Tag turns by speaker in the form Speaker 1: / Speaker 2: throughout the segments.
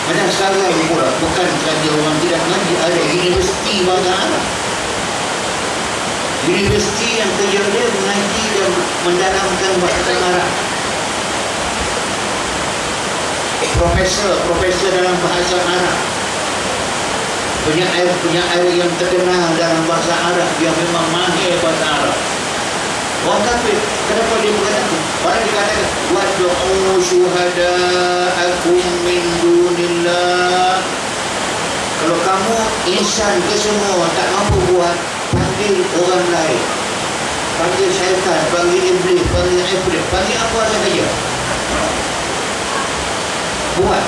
Speaker 1: Ada sekarang pula, bukan saja orang tidak ngaji, ada universiti bahasa Arab. Universiti yang kerja dia mengaji dan mendalamkan bahasa Arab. Profesor dalam bahasa Arab. Penyair yang terkenal dalam bahasa Arab, dia memang mahir bahasa Arab. Orang kafir, kenapa dia berkata? Orang dikatakan, wad'u syuhada'akum min dunillah. Kalau kamu insan ke semua tak mampu buat, panggil orang lain. Panggil syaitan, panggil iblis, panggil ifrit, panggil apa saja. Buat.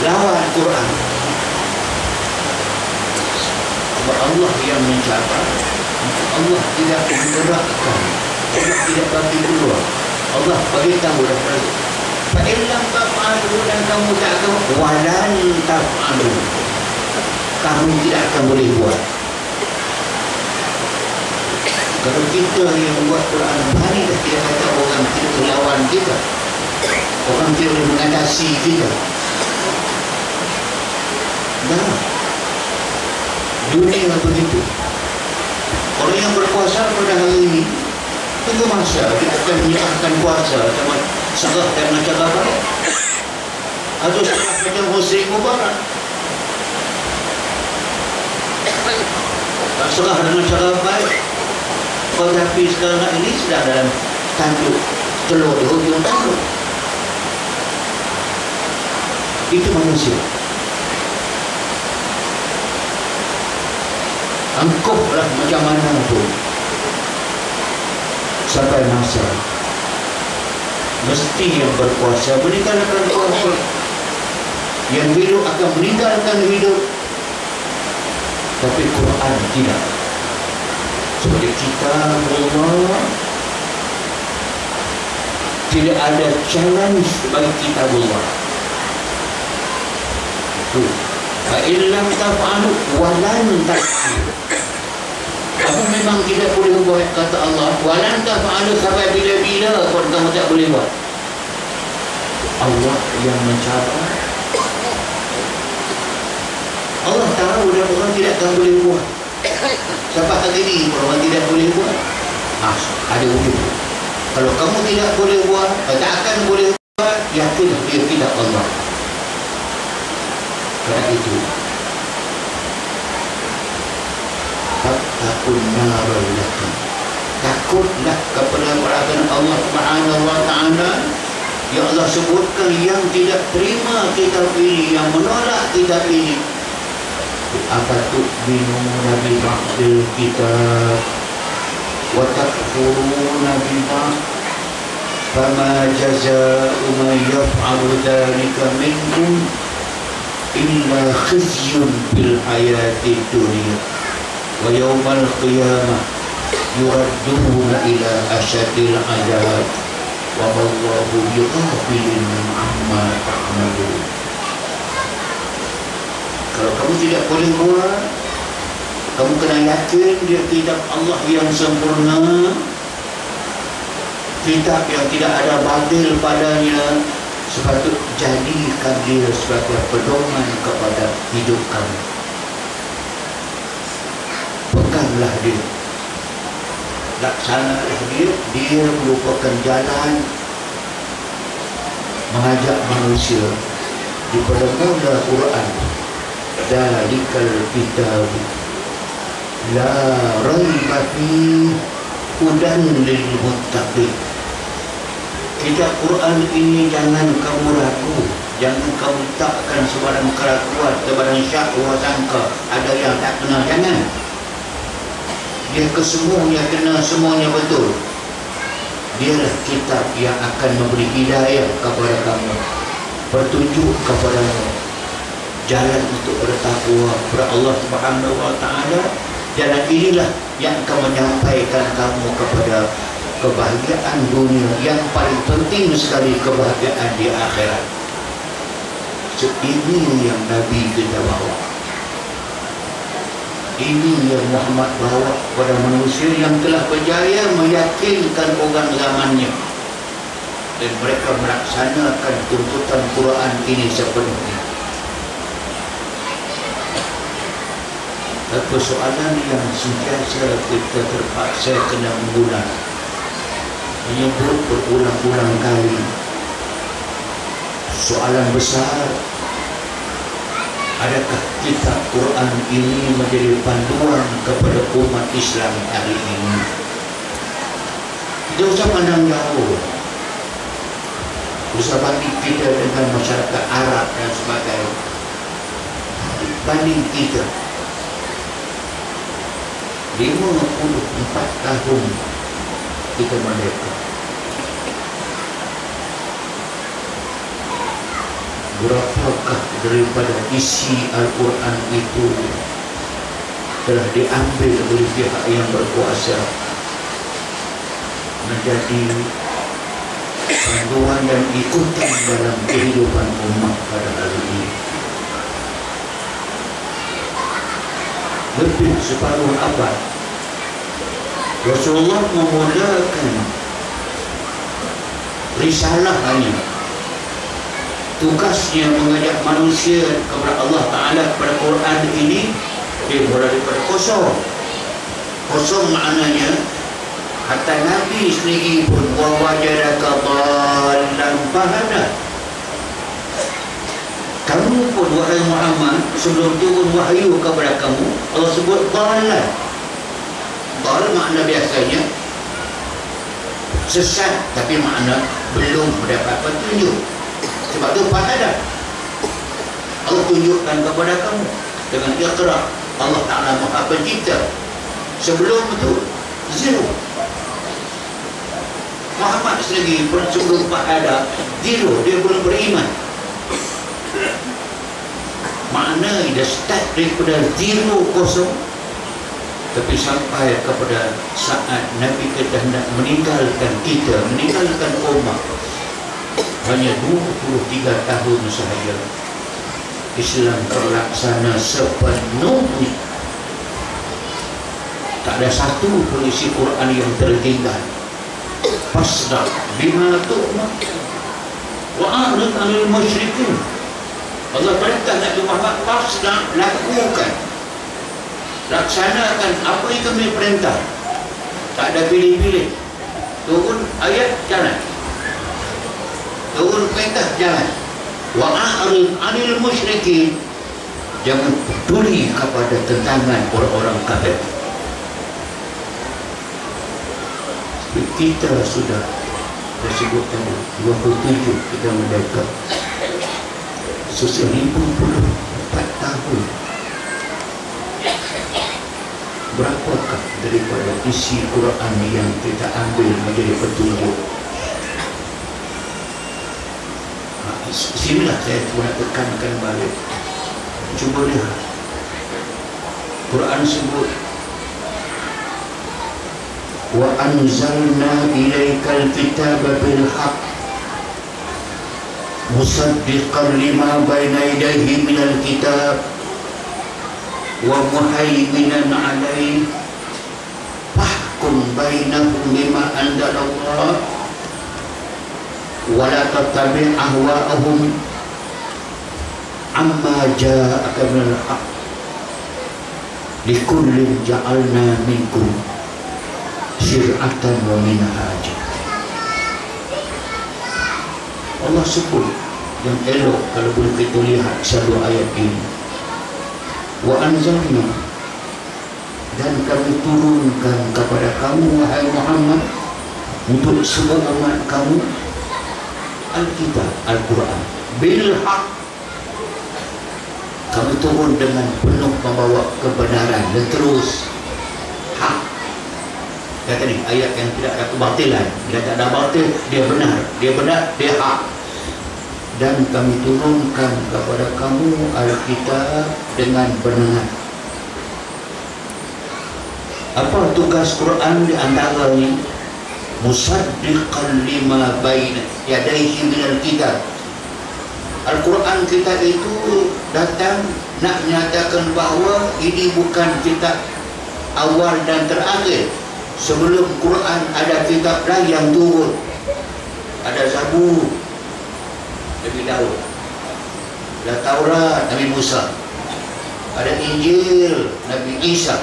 Speaker 1: Lawan Quran. Sebab Allah yang mencabar, Allah tidak menggerakkan, Allah tidak bagi keluar. Allah bagi tahu dah perlu. Fa'ilam taf'alu, dan kamu tak akan, walan taf'alu, kamu tidak akan boleh buat. Kalau kita yang buat Quran, hari dah tidak kata orang tidak melawan kita, orang tidak boleh mengatasi kita. Dah dunia begitu. Orang yang berkuasa pada hari ini, tunggu masa kita akan menyerahkan kuasa sama serah dengan cara baik, atau serah macam Husni Mubarak. Tak serah dengan cara baik. Tetapi sekarang ini sedang dalam tanduk telur di hujung tanduk. Itu manusia. Angkuplah macam mana pun sampai masa mesti yang berkuasa meninggalkan kuasa, yang hidup akan meninggalkan hidup. Tapi Quran tidak. Seperti kita Allah, tidak ada challenge bagi kita Allah. Itu fa'illam taf'alu walan taf'alu. Kamu memang tidak boleh buat, kata Allah. Walan taf'alu, sampai bila-bila pun kamu tak boleh buat. Allah yang mencabar. Allah tahu dan orang tidak akan boleh buat. Sampai hari ini orang tidak boleh buat. Ada wujud. Kalau kamu tidak boleh buat, tak akan boleh buat, yakin dia tidak Allah. Kerana itu, takutlah kepada perhatian Allah Subhanahu wa ta'ala. Ya Allah sebutkan yang tidak terima kitab ini, yang menolak kitab ini. Apa tu'minuna bi ba'dil kitab wa takfuruna bi ba'd, fama jazaa'u man yaf'alu dhalika minkum illa khizyun fil hayati dunya wa yawmal qiyamah yuradduna ila asyadil adab wa wallahu bighafilin amma ta'malun. Kalau kamu tidak boleh buat, kamu kena yakin dia kitab Allah yang sempurna, kitab yang tidak ada batil padanya. Sepatut jadikan dia sebagai pedoman kepada hidup kamu. Peganglah dia, laksanalah dia merupakan jalan mengajak manusia daripada mula Quran. Dalikal kitab la raiba fihi hudan lil muttaqin. Kitab Quran ini jangan kamu ragu, jangan kamu takkan sebarang keraguan, sebarang syak sangka ada yang tak kena, jangan. Dia kesemuanya kena, semuanya betul. Dialah kitab yang akan memberi hidayah kepada kamu, petunjuk kepada jalan untuk bertakwa kepada Allah Subhanahu wa ta'ala. Jalan inilah yang akan menyampaikan kamu kepada kebahagiaan dunia, yang paling penting sekali kebahagiaan di akhirat. So, ini yang Nabi kita bawa, ini yang Muhammad bawa kepada manusia yang telah berjaya meyakinkan orang zamannya. dan mereka melaksanakan tuntutan Quran ini sepenuhnya. Persoalan yang sentiasa kita terpaksa kena mengulang, menyebut berulang-ulang kali. Soalan besar, adakah kitab Quran ini menjadi panduan kepada umat Islam hari ini? Tidak usah pandang jauh, usah banding kita dengan masyarakat Arab dan sebagainya. Banding kita 54 tahun kita merdeka. Berapakah daripada isi Al-Quran itu telah diambil oleh pihak yang berkuasa menjadi panduan dan ikutan dalam kehidupan umat pada hari ini. Lebih separuh abad Rasulullah memulakan risalahnya, tugasnya mengajak manusia kepada Allah Ta'ala, kepada Quran ini. Dia mulai daripada kosong. Kosong maknanya hatta Nabi sendiri pun wa wajadaka dhallan fahada. Kamu pun wahai Muhammad, sebelum turun wahyu kepada kamu, Allah sebut dhallan. Dhal makna biasanya sesat, tapi makna belum mendapat petunjuk. Sebab tu fahada, Allah tunjukkan kepada kamu dengan Iqra. Allah Ta'ala Maha Pencipta. Sebelum itu zero. Muhammad sendiri pun sebelum fahada zero, dia belum beriman. Makna dia start daripada zero, kosong, tapi sampai kepada saat Nabi kita hendak meninggalkan kita, meninggalkan umat, hanya 23 tahun sahaja Islam terlaksana sepenuhnya. Tak ada satu pun isi Quran yang tertinggal. Fasda bima tu'mar wa a'rid 'anil musyrikin. Allah perintah Nabi Muhammad, fasda, lakukan, laksanakan apa yang kami perintah. Tak ada pilih-pilih. Turun ayat, jalan. Turun perintah, jalan. Wa a'rid 'anil musyrikin, jangan peduli kepada tentangan orang-orang kafir. Kita sudah disebutkan 27 kita merdeka. Sosial 54 tahun. Berapakah daripada isi Quran yang kita ambil menjadi petunjuk? Sinilah saya nak tekankan balik. Cuba lihat, Quran sebut wa anzalna ilaikal kitaba bil haqq musaddiqan lima baina yadayhi minal kitab wa muhaiminan alaihi fahkum bainahum bima anzalallah wa la tattabi' ahwa'ahum amma ja'aka minal haqq likullin ja'alna minkum syir'atan wa minhaja. Allah sebut yang elok kalau boleh kita lihat satu ayat ini. Wa anzalna, dan kami turunkan kepada kamu wahai Muhammad, untuk semua umat kamu, Alkitab, Al-Quran bil haq. Kami turun dengan penuh membawa kebenaran dan terus hak. Kata ni ayat yang tidak ada kebatilan. Bila tak ada batil, dia benar, dia hak. Dan kami turunkan kepada kamu Alkitab dengan benar. Apa tugas Quran di antaranya? Musaddiqan lima baina yadayhi minal kitab. Al-Quran kita itu datang nak menyatakan bahawa ini bukan kitab awal dan terakhir. Sebelum Quran ada kitab lain yang turun. ada Zabur Nabi Daud, ada Taurat Nabi Musa, ada Injil Nabi Isa.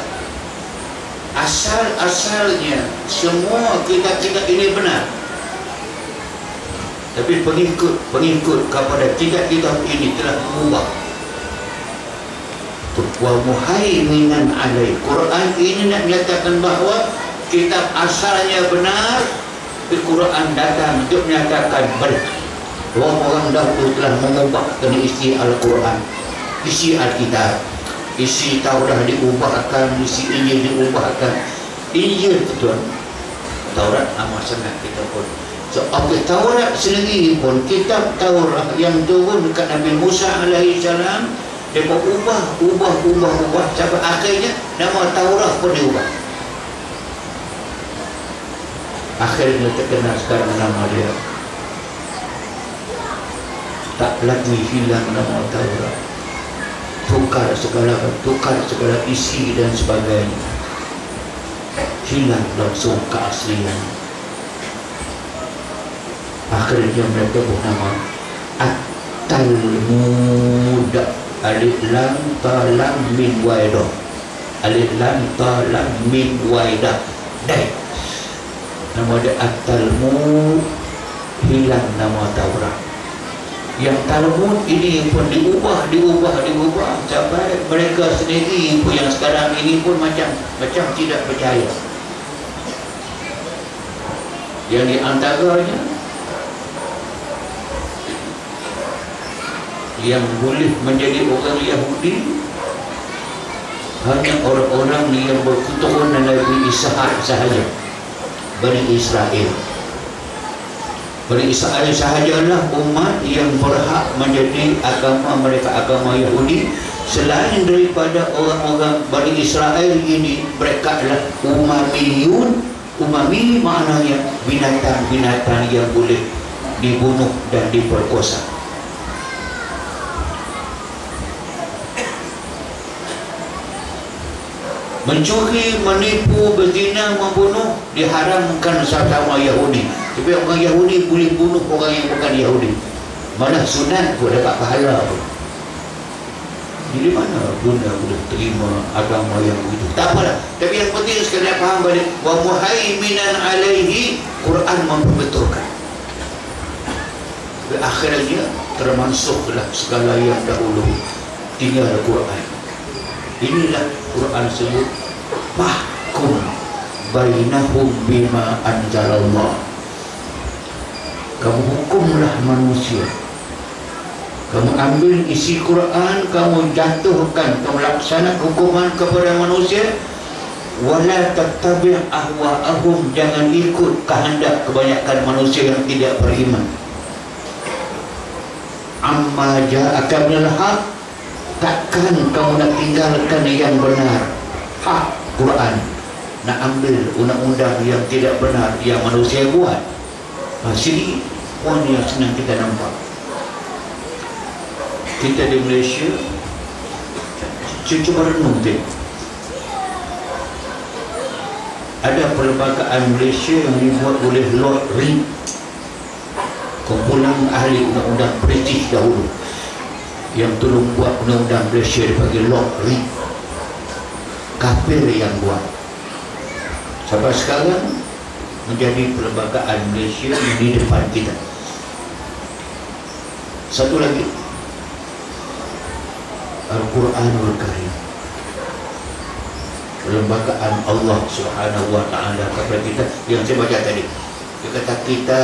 Speaker 1: Asal-asalnya semua kitab-kitab ini benar, tapi pengikut kepada kitab-kitab ini telah mengubah. Wa muhaiminan alaih, Quran ini nak menyatakan bahawa kitab asalnya benar, tapi Quran datang untuk menyatakan balik. Orang-orang dahulu telah mengubah kena isi Al-Quran, isi Alkitab, isi Taurat diubahkan, isi Injil diubahkan. Injil tuan, Taurat amat sangat kita pun. So, Taurat sendiri pun, kitab Taurat yang turun dekat Nabi Musa alaihissalam, dia ubah sampai akhirnya nama Taurat pun diubah. Akhirnya terkenal sekarang nama dia. Tak lagi hilang nama Taurat. Tukar segala isi dan sebagainya. Hilang langsung keaslian. Akhirnya mereka bernama At-Talmud. Alif lam ta lam min waidah. Alif lam ta lam min waidah. Dai. Nama dia At-Talmud. Hilang nama Taurat. Yang Talmud ini pun diubah sampai mereka sendiri pun yang sekarang ini pun macam tidak percaya. Yang di antaranya yang boleh menjadi orang Yahudi hanya orang-orang yang berketurunan Nabi Ishak sahaja, Bani Israel. Bani Israel sahajalah umat yang berhak menjadi agama mereka, agama Yahudi. Selain daripada orang-orang Bani Israel ini, mereka adalah Umamiyun. Umami maknanya binatang-binatang yang boleh dibunuh dan diperkosa. Mencuri, menipu, berzina, membunuh diharamkan sama Yahudi. Tapi orang Yahudi boleh bunuh orang yang bukan Yahudi. Malah sunat pun dapat pahala pun. Jadi mana guna boleh terima agama yang begitu? Tak apalah. Tapi yang penting sekali faham balik. Wa muhaiminan alaihi, Quran memperbetulkan. Akhirnya termasuklah segala yang dahulu tinggal Quran. Inilah Quran sebut fahkum bainahum bima anzalallah. Kamu hukumlah manusia. Kamu ambil isi Quran, kamu jatuhkan, kamu laksana hukuman kepada manusia. Wala tattabi' ahwa'ahum, jangan ikut kehendak kebanyakan manusia yang tidak beriman. Amma ja'aka minal haq, takkan kamu nak tinggalkan yang benar. Hak Quran, nak ambil undang-undang yang tidak benar yang manusia buat. Sini poin yang senang kita nampak. Kita di Malaysia, cuba renung tengok. Ada perlembagaan Malaysia yang dibuat oleh Lord Reed, kumpulan ahli undang-undang British dahulu, yang tolong buat undang-undang Malaysia dipanggil Lord Reed. Kafir yang buat. Sampai sekarang menjadi perlembagaan Malaysia di depan kita. Satu lagi, Al-Quranul Karim, perlembagaan Allah Subhanahu wa ta'ala kepada kita, yang saya baca tadi. Dia kata kita